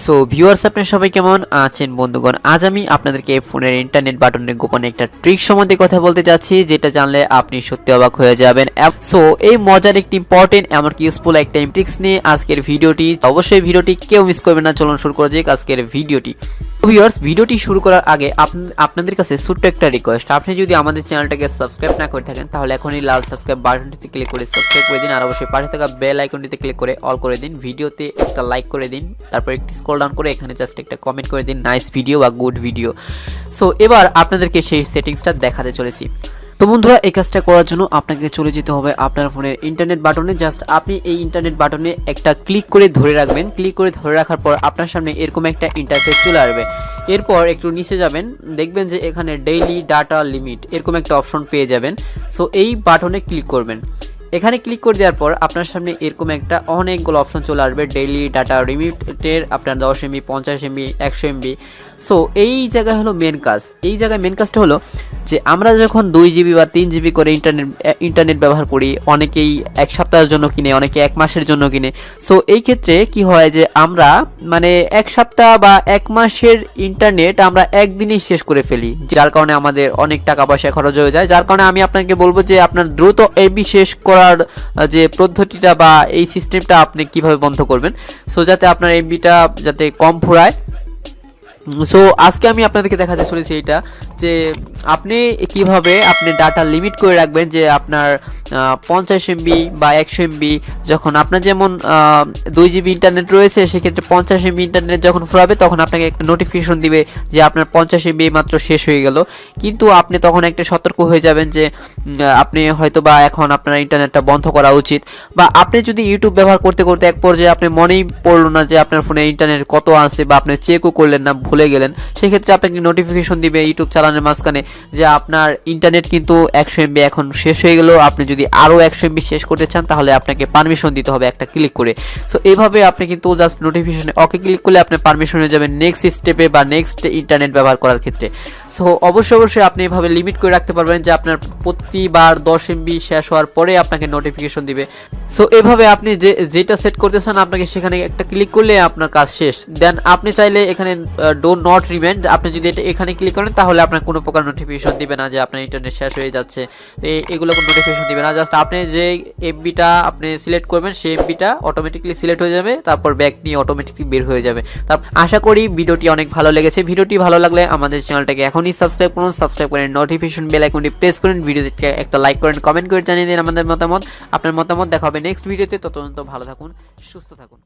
So viewers, আপনারা সবাই কেমন আছেন বন্ধুগণ? আজ আমি আপনাদেরকে ফোনের ইন্টারনেট বাটনের গোপনে একটা ট্রিক সম্বন্ধে কথা বলতে যাচ্ছি, যেটা জানলে আপনি সত্যি অবাক হয়ে যাবেন। সো এই মজার একটি ইম্পর্টেন্ট এমনকি ইউজফুল একটা ট্রিক্স নিয়ে আজকের ভিডিওটি। অবশ্যই ভিডিওটি কেউ মিস করবেন না। চলুন শুরু করা যাক আজকের ভিডিওটি। ভিউয়ার্স, ভিডিওটি শুরু করার আগে আপনাদের কাছে ছোট্ট একটা রিকোয়েস্ট। আপনি যদি আমাদের চ্যানেলটাকে সাবস্ক্রাইব না করে থাকেন তাহলে এখনই লাল সাবস্ক্রাইব বাটনটিতে ক্লিক করে সাবস্ক্রাইব করে দিন, আর অবশ্যই পাশে থাকা বেল আইকনটিতে ক্লিক করে অল করে দিন। ভিডিওতে একটা লাইক করে দিন, তারপর একটি স্ক্রল ডাউন করে এখানে জাস্ট একটা কমেন্ট করে দিন, নাইস ভিডিও বা গুড ভিডিও। সো এবার আপনাদেরকে সেই সেটিংসটা দেখাতে চলেছি। তো বন্ধুরা, এই কাজটা করার জন্য আপনাকে চলে যেতে হবে আপনার ফোনের ইন্টারনেট বাটনে। জাস্ট আপনি এই ইন্টারনেট বাটনে একটা ক্লিক করে ধরে রাখবেন। ক্লিক করে ধরে রাখার পর আপনার সামনে এরকম একটা ইন্টারফেস চলে আসবে। এরপর একটু নিচে যাবেন, দেখবেন যে এখানে ডেইলি ডাটা লিমিট এরকম একটা অপশন পেয়ে যাবেন। সো এই বাটনে ক্লিক করবেন। এখানে ক্লিক করে দেওয়ার পর আপনার সামনে এরকম একটা অনেকগুলো অপশন চলে আসবে। ডেইলি ডাটা লিমিটের আপনার 10 MB, 50 MB, 100 MB। সো এই জায়গায় হলো মেন কাজ। এই জায়গায় মেন কাজটা হলো যে আমরা যখন 2 GB বা 3 GB করে ইন্টারনেট ব্যবহার করি, অনেকেই এক সপ্তাহের জন্য কিনে, অনেকে 1 মাসের জন্য কিনে। সো এই ক্ষেত্রে কি হয় যে আমরা মানে 1 সপ্তাহ বা 1 মাসের ইন্টারনেট আমরা একদিনেই শেষ করে ফেলি, যার কারণে আমাদের অনেক টাকা পয়সা খরচ হয়ে যায়। যার কারণে আমি আপনাকে বলবো যে আপনার দ্রুত এমবি শেষ করার যে পদ্ধতিটা বা এই সিস্টেমটা আপনি কিভাবে বন্ধ করবেন, সো যাতে আপনার এমবিটা যাতে কম ফুরায়। সো আজকে আমি আপনাদেরকে দেখাতে চলেছি এটা, যে আপনি কিভাবে আপনি ডাটা লিমিট করে রাখবেন, যে আপনার 50 MB বা 100 MB যখন আপনার যেমন 2 GB ইন্টারনেট রয়েছে, সেক্ষেত্রে 50 MB ইন্টারনেট যখন ফুরাবে তখন আপনাকে একটা নোটিফিকেশন দিবে যে আপনার 50 MB মাত্র শেষ হয়ে গেল। কিন্তু আপনি তখন একটা সতর্ক হয়ে যাবেন যে আপনি হয়তো বা এখন আপনার ইন্টারনেটটা বন্ধ করা উচিত। বা আপনি যদি ইউটিউব ব্যবহার করতে করতে এক পর্যায়ে আপনি মনেই পড়লো না যে আপনার ফোনে ইন্টারনেট কত আছে, বা আপনি চেকও করলেন না, ভুলে গেলেন, সেক্ষেত্রে আপনাকে নোটিফিকেশন দিবে ইউটিউব চালানোর মাঝখানে যে আপনার ইন্টারনেট কিন্তু 100 MB এখন শেষ হয়ে গেল। আপনি যদি আরও 100 MB শেষ করতে চান তাহলে আপনাকে পারমিশন দিতে হবে একটা ক্লিক করে। সো এইভাবে আপনি কিন্তু জাস্ট নোটিফিকেশনে ওকে ক্লিক করলে আপনি পারমিশন হয়ে যাবেন নেক্সট স্টেপে বা নেক্সট ইন্টারনেট ব্যবহার করার ক্ষেত্রে। সো অবশ্যই আপনি এভাবে লিমিট করে রাখতে পারবেন যে আপনার প্রতিবার 10 MB শেষ হওয়ার পরে আপনাকে নোটিফিকেশন দিবে। সো এভাবে আপনি যেটা সেট করতে চান আপনাকে সেখানে একটা ক্লিক করলে আপনার কাজ শেষ। দেন আপনি চাইলে এখানে ডো নট রিমাইন্ড, আপনি যদি এটা এখানে ক্লিক করেন তাহলে আপনার কোনো প্রকার নোটিফিকেশন দিবে না যে আপনার ইন্টারনেট শেষ হয়ে যাচ্ছে। এগুলো কোনো নোটিফিকেশন দিবে না। জাস্ট আপনি যে এমবিটা আপনি সিলেক্ট করবেন সেই এমবিটা অটোমেটিকলি সিলেক্ট হয়ে যাবে, তারপর ব্যাক নিয়ে অটোমেটিকলি বের হয়ে যাবে। তারপর আশা করি ভিডিওটি অনেক ভালো লেগেছে। ভিডিওটি ভালো লাগলে আমাদের চ্যানেলটাকে এখনই সাবস্ক্রাইব করুন, সাবস্ক্রাইব করেন, নোটিফিকেশন বেল আইকনটি প্রেস করেন, ভিডিওতে একটা লাইক করেন, কমেন্ট করে জানিয়ে দিন আমাদের মতামত। আপনার মতামত দেখা হবে নেক্সট ভিডিওতে। ততক্ষণ ভালো থাকুন, সুস্থ থাকুন।